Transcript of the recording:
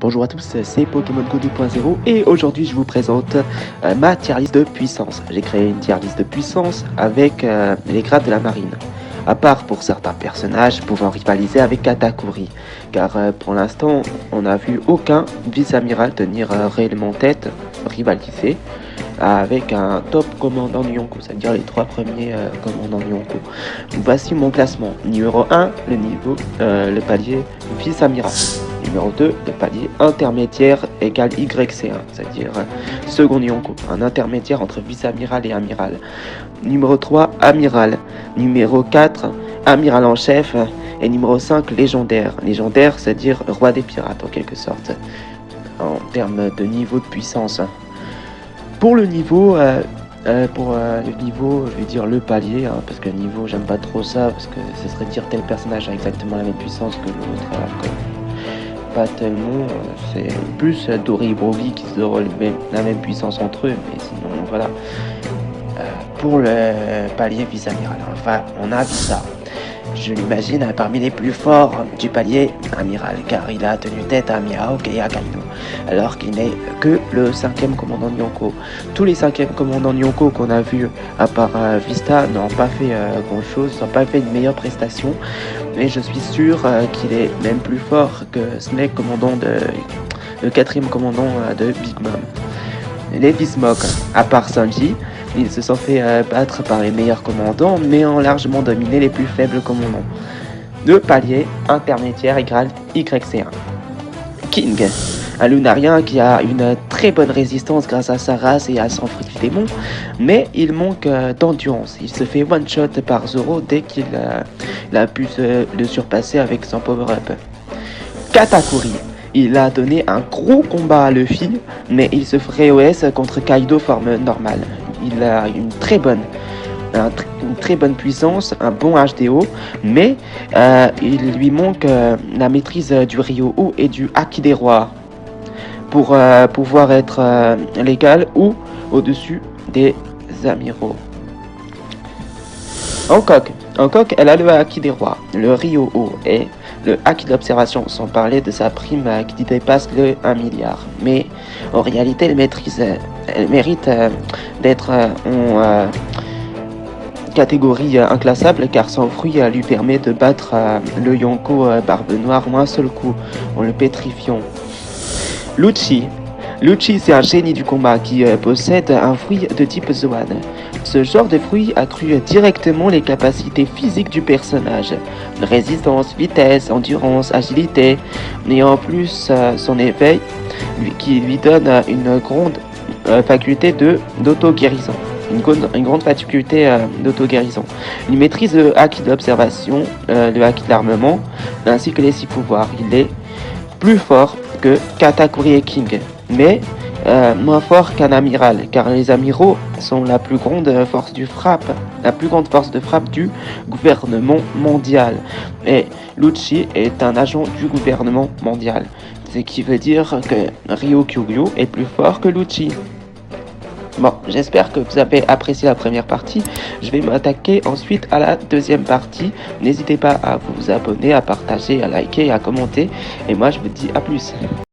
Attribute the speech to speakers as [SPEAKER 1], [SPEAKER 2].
[SPEAKER 1] Bonjour à tous, c'est Pokémon Go 2.0 et aujourd'hui je vous présente ma tier list de puissance. J'ai créé une tier list de puissance avec les grades de la marine. À part pour certains personnages pouvant rivaliser avec Katakuri. Car pour l'instant on n'a vu aucun vice-amiral tenir réellement tête, rivaliser avec un top commandant Yonko, c'est-à-dire les trois premiers commandants Yonko. Voici mon classement. Numéro 1, le palier vice-amiral. Numéro 2, le palier intermédiaire égale YC1, c'est-à-dire second Yonko, un intermédiaire entre vice-amiral et amiral. Numéro 3, amiral. Numéro 4, amiral en chef. Et numéro 5, légendaire. Légendaire, c'est-à-dire roi des pirates en quelque sorte, en termes de niveau de puissance. Pour le niveau, je vais dire le palier, parce que le niveau, j'aime pas trop ça, parce que ce serait dire tel personnage a exactement la même puissance que l'autre, pas tellement, c'est plus Dory et Broly qui auront la même puissance entre eux, mais sinon voilà. Pour le palier vice-amiral, enfin on a ça. Je l'imagine parmi les plus forts du palier amiral, car il a tenu tête à Mihawk et à Kaido, alors qu'il n'est que le 5e commandant Yonko. Tous les 5e commandants Yonko qu'on a vus, à part Vista, n'ont pas fait grand chose, n'ont pas fait une meilleure prestation, mais je suis sûr qu'il est même plus fort que Snake, le 4e commandant de Big Mom. Les Bismok, à part Sanji, ils se sont fait battre par les meilleurs commandants, mais ont largement dominé les plus faibles commandants. Deux paliers intermédiaires égale YC1. King, un lunarien qui a une très bonne résistance grâce à sa race et à son fruit du démon, mais il manque d'endurance. Il se fait one-shot par Zoro dès qu'il a pu le surpasser avec son power-up. Katakuri, il a donné un gros combat à Luffy, mais il se ferait OS contre Kaido forme normale. Il a une très bonne puissance, un bon HDO, mais il lui manque la maîtrise du Ryo-Oh et du Haki des Rois pour pouvoir être légal ou au-dessus des amiraux. Hancock, elle a le Haki des Rois, le Ryo-Oh et le Haki d'observation, sans parler de sa prime qui dépasse le 1 milliard. Mais en réalité, elle mérite d'être en catégorie inclassable, car son fruit lui permet de battre le Yonko Barbe Noire en un seul coup, en le pétrifiant. Lucci, c'est un génie du combat qui possède un fruit de type Zoan. Ce genre de fruit accrue directement les capacités physiques du personnage. Résistance, vitesse, endurance, agilité, et en plus son éveil qui lui donne une grande faculté d'auto-guérison. Une grande faculté d'auto-guérison. Il maîtrise le haki de l'observation, le haki de l'armement, ainsi que les 6 pouvoirs. Il est plus fort que Katakuri et King, mais moins fort qu'un amiral, car les amiraux sont la plus grande force de frappe du gouvernement mondial. Et Lucci est un agent du gouvernement mondial, ce qui veut dire que Ryukyugu est plus fort que Lucci. Bon, j'espère que vous avez apprécié la première partie. Je vais m'attaquer ensuite à la deuxième partie. N'hésitez pas à vous abonner, à partager, à liker et à commenter. Et moi, je vous dis à plus.